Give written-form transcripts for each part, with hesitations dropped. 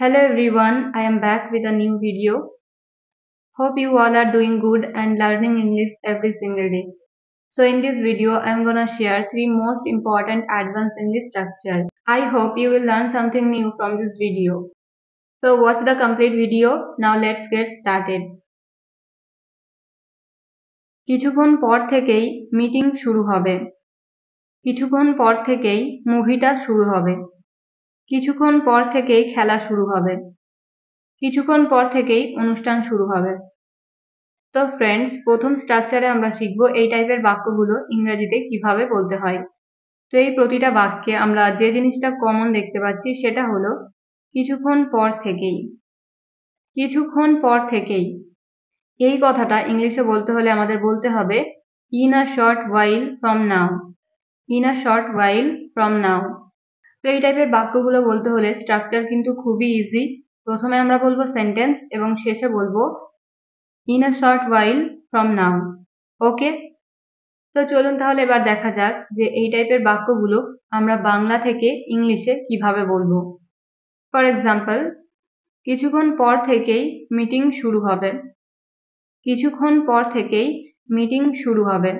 Hello everyone, I am back with a new video. Hope you all are doing good and learning English every single day. So in this video, I am gonna share 3 most important advanced English structures. I hope you will learn something new from this video. So watch the complete video. Now let's get started. কিছুক্ষণ পর থেকেই meeting শুরু হবে। কিছুক্ষণ পর থেকেই মুভিটা শুরু হবে। কিছুক্ষণ পর থেকেই খেলা শুরু হবে। কিছুক্ষণ পর থেকেই অনুষ্ঠান শুরু হবে। তো ফ্রেন্ডস, প্রথম স্ট্রাকচারে আমরা শিখব এই টাইপের বাক্যগুলো ইংরেজিতে কিভাবে বলতে হয়। তো এই প্রতিটা বাক্যে আমরা যে জিনিসটা কমন দেখতে পাচ্ছি সেটা হলো কিছুক্ষণ পর থেকেই। কিছুক্ষণ পর থেকেই এই কথাটা ইংলিশে বলতে হলে আমাদের বলতে হবে in a short while from now. In a short while from নাও। তো এই টাইপের বাক্যগুলো বলতে হলে স্ট্রাকচার কিন্তু খুবই ইজি। প্রথমে আমরা বলবো সেন্টেন্স এবং শেষে বলবো in a short while from now. Okay, তো চলুন তাহলে এবার দেখা যাক যে এই টাইপের বাক্যগুলো আমরা বাংলা থেকে ইংলিশে কিভাবে বলবো। ফর এক্সাম্পল, কিছুক্ষণ পর থেকেই মিটিং শুরু হবে। কিছুক্ষণ পর থেকেই মিটিং শুরু হবে।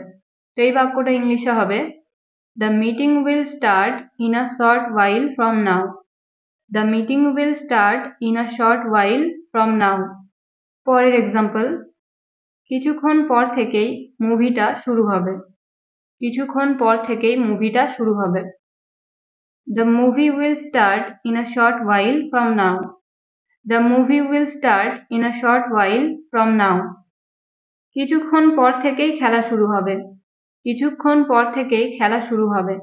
তো এই বাক্যটা ইংলিশে হবে the meeting will start in a short while from now. The meeting will start in a short while from নাও। পরের এক্সাম্পল, কিছুক্ষণ পর থেকেই মুভিটা শুরু হবে। কিছুক্ষণ পর থেকেই মুভিটা শুরু হবে। The movie will start in a short while from now. The movie will start in a short while from now. কিছুক্ষণ পর থেকেই খেলা শুরু হবে। কিছুক্ষণ পর থেকেই খেলা শুরু হবে।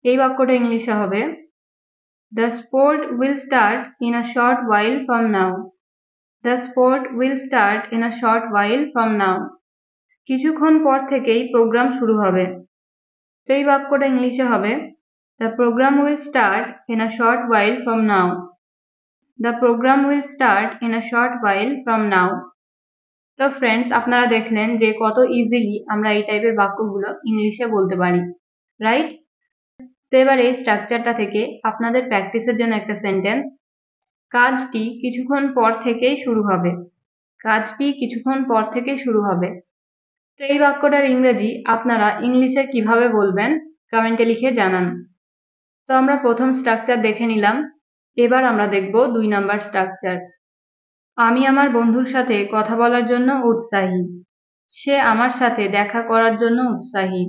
এই বাক্যটা ইংলিশে হবে The sport will start in a short while from now. The sport will start in a short while from now. কিছুক্ষণ পর থেকেই প্রোগ্রাম শুরু হবে। তো এই বাক্যটা ইংলিশে হবে The program will start in a short while from now. The program will start in a short while from now. তো ফ্রেন্ডস, আপনারা দেখলেন যে কত ইজিলি আমরা এই টাইপের বাক্যগুলো ইংলিশে বলতে পারি, রাইট? তো এবার এই স্ট্রাকচারটা থেকে আপনাদের প্র্যাকটিসের জন্য একটা সেন্টেন্স, কাজটি কিছুক্ষণ পর থেকেই শুরু হবে। কাজটি কিছুক্ষণ পর থেকেই শুরু হবে। তো এই বাক্যটার ইংরেজি আপনারা ইংলিশে কিভাবে বলবেন কমেন্টে লিখে জানান। তো আমরা প্রথম স্ট্রাকচার দেখে নিলাম। এবার আমরা দেখব 2 নাম্বার স্ট্রাকচার। আমি আমার বন্ধুর সাথে কথা বলার জন্য উৎসাহী। সে আমার সাথে দেখা করার জন্য উৎসাহী।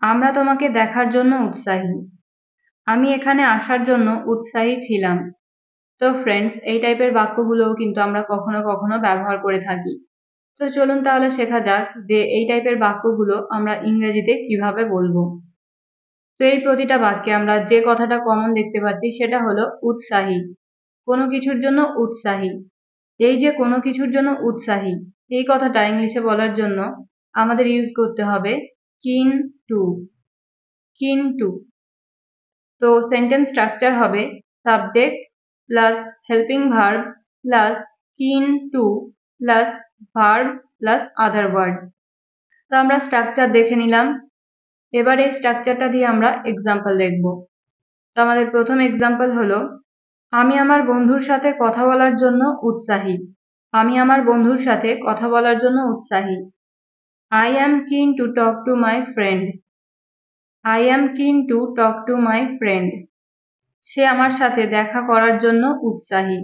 আমরা তোমাকে দেখার জন্য উৎসাহী। আমি এখানে আসার জন্য উৎসাহী ছিলাম। তো ফ্রেন্ডস, এই টাইপের বাক্যগুলোও কিন্তু আমরা কখনো কখনো ব্যবহার করে থাকি। তো চলুন তাহলে শেখা যাক যে এই টাইপের বাক্যগুলো আমরা ইংরেজিতে কিভাবে বলবো। তো এই প্রতিটা বাক্যে আমরা যে কথাটা কমন দেখতে পাচ্ছি সেটা হলো উৎসাহী। কোনো কিছুর জন্য উৎসাহী। এই যে কোনো কিছুর জন্য উৎসাহী, এই কথাটা ইংলিশে বলার জন্য আমাদের ইউজ করতে হবে কিন টু। Keen to. তো সেন্টেন্স স্ট্রাকচার হবে subject plus helping verb plus keen to plus verb plus other word. তো আমরা স্ট্রাকচার দেখে নিলাম। এবার এই স্ট্রাকচারটা দিয়ে আমরা এক্সাম্পল দেখব। তো আমাদের প্রথম এক্সাম্পল হলো আমি আমার বন্ধুর সাথে কথা বলার জন্য উৎসাহী। আমি আমার বন্ধুর সাথে কথা বলার জন্য উৎসাহী। I am keen to talk to my friend. I am keen to talk to my friend. সে আমার সাথে দেখা করার জন্য উৎসাহী।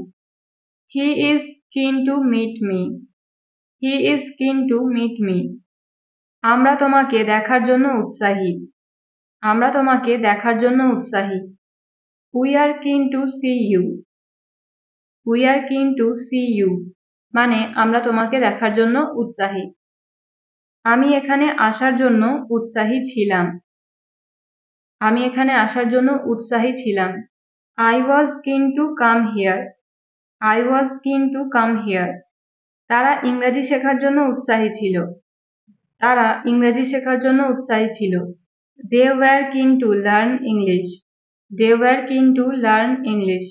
He is keen to meet me. He is keen to meet me. আমরা তোমাকে দেখার জন্য উৎসাহী। আমরা তোমাকে দেখার জন্য উৎসাহী। We are keen to see you. We are keen to see you. মানে আমরা তোমাকে দেখার জন্য উৎসাহী। আমি এখানে আসার জন্য উৎসাহী ছিলাম। আমি এখানে আসার জন্য উৎসাহী ছিলাম। I was keen to come here. I was keen to come here. তারা ইংরেজি শেখার জন্য উৎসাহী ছিল। তারা ইংরেজি শেখার জন্য উৎসাহী ছিল। They were keen to learn English. They were keen to learn English.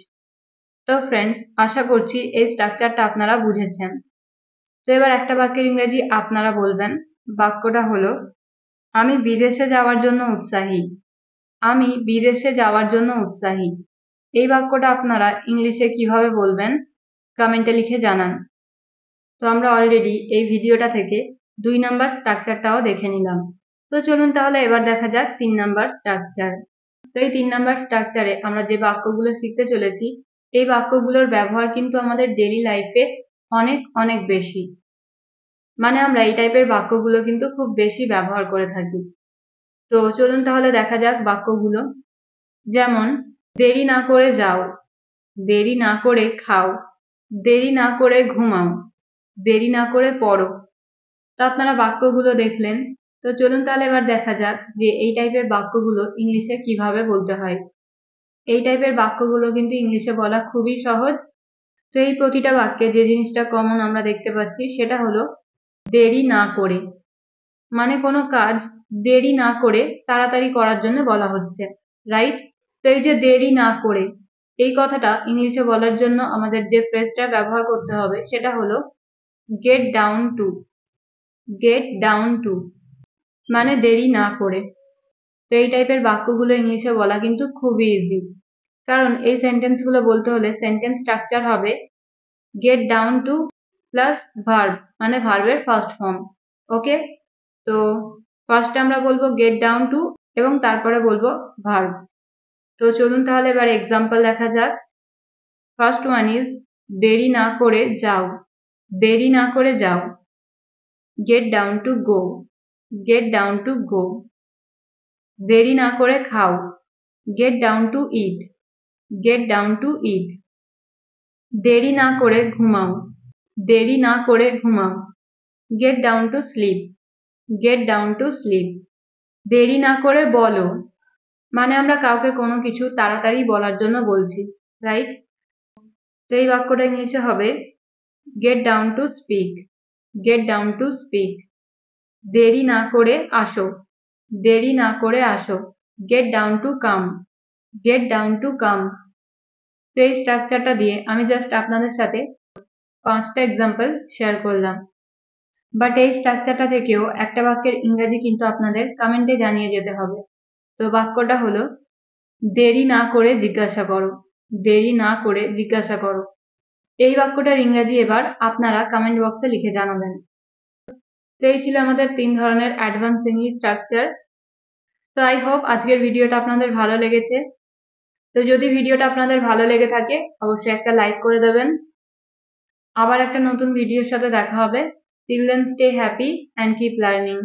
তো ফ্রেন্ডস, আশা করছি এই স্ট্রাকচারটা আপনারা বুঝেছেন। তো এবার একটা বাক্যের ইংরেজি আপনারা বলবেন। বাক্যটা হলো আমি বিদেশে যাওয়ার জন্য উৎসাহী। আমি বিদেশে যাওয়ার জন্য উৎসাহী। এই বাক্যটা আপনারা ইংলিশে কিভাবে বলবেন কমেন্টে লিখে জানান। তো আমরা অলরেডি এই ভিডিওটা থেকে 2 নাম্বার স্ট্রাকচারটাও দেখে নিলাম। তো চলুন তাহলে এবার দেখা যাক 3 নাম্বার স্ট্রাকচার। তো এই 3 নাম্বার স্ট্রাকচারে আমরা যে বাক্যগুলো শিখতে চলেছি, এই বাক্যগুলোর ব্যবহার কিন্তু আমাদের ডেইলি লাইফে অনেক অনেক বেশি। মানে আমরা এই টাইপের বাক্যগুলো কিন্তু খুব বেশি ব্যবহার করে থাকি। তো চলুন তাহলে দেখা যাক বাক্যগুলো। যেমন দেরি না করে যাও, দেরি না করে খাও, দেরি না করে ঘুমাও, দেরি না করে পড়ো। তো আপনারা বাক্যগুলো দেখলেন। তো চলুন তাহলে এবার দেখা যাক যে এই টাইপের বাক্যগুলো ইংলিশে কিভাবে বলতে হয়। এই টাইপের বাক্যগুলো কিন্তু ইংলিশে বলা খুবই সহজ। তো এই প্রতিটা বাক্যে যে জিনিসটা কমন আমরা দেখতে পাচ্ছি সেটা হলো দেরি না করে। মানে কোনো কাজ দেরি না করে তাড়াতাড়ি করার জন্য বলা হচ্ছে, রাইট? তো এই যে দেরি না করে, এই কথাটা ইংলিশে বলার জন্য আমাদের যে ফ্রেজটা ব্যবহার করতে হবে সেটা হলো gate down two. Gate down two মানে দেরি না করে। তো এই টাইপের বাক্যগুলো ইংলিশে বলা কিন্তু খুবই ইজি, কারণ এই সেন্টেন্সগুলো বলতে হলে সেন্টেন্স স্ট্রাকচার হবে get down two plus verb, মানে ভার্বের ফার্স্ট ফর্ম। ওকে, তো ফার্স্টে আমরা বলবো গেট ডাউন টু এবং তারপরে বলবো ভার্ব। তো চলুন তাহলে এবার এক্সাম্পল দেখা যাক। ফার্স্ট ওয়ান ইজ দেরি না করে যাও, দেরি না করে যাও। Get down to go, get down to go. দেরি না করে খাও, get down to eat, get down to eat. দেরি না করে ঘুমাও, দেরি না করে ঘুমাও। Get down to sleep, get down to sleep. দেরি না করে বলো, মানে আমরা কাউকে কোনো কিছু তাড়াতাড়ি বলার জন্য বলছি, রাইট? তো এই বাক্যটা ইংলিশে হবে get down to speak, get down to speak. দেরি না করে আসো, দেরি না করে আসো। Get down to come, get down to come. তো এই স্ট্রাকচারটা দিয়ে আমি জাস্ট আপনাদের সাথে 5টা এক্সাম্পল শেয়ার করলাম, বাট এই স্ট্রাকচারটা থেকেও একটা বাক্যের ইংরেজি কিন্তু আপনাদের কমেন্টে জানিয়ে যেতে হবে। তো বাক্যটা হলো দেরি না করে জিজ্ঞাসা করো, দেরি না করে জিজ্ঞাসা করো। এই বাক্যটার ইংরেজি এবার আপনারা কমেন্ট বক্সে লিখে জানাবেন। তো এই ছিল আমাদের 3 ধরনের অ্যাডভান্স ইংলিশ স্ট্রাকচার। তো আই হোপ আজকের ভিডিওটা আপনাদের ভালো লেগেছে। তো যদি ভিডিওটা আপনাদের ভালো লেগে থাকে অবশ্যই একটা লাইক করে দেবেন। আবার একটা নতুন ভিডিওর সাথে দেখা হবে। Till then stay happy and keep learning.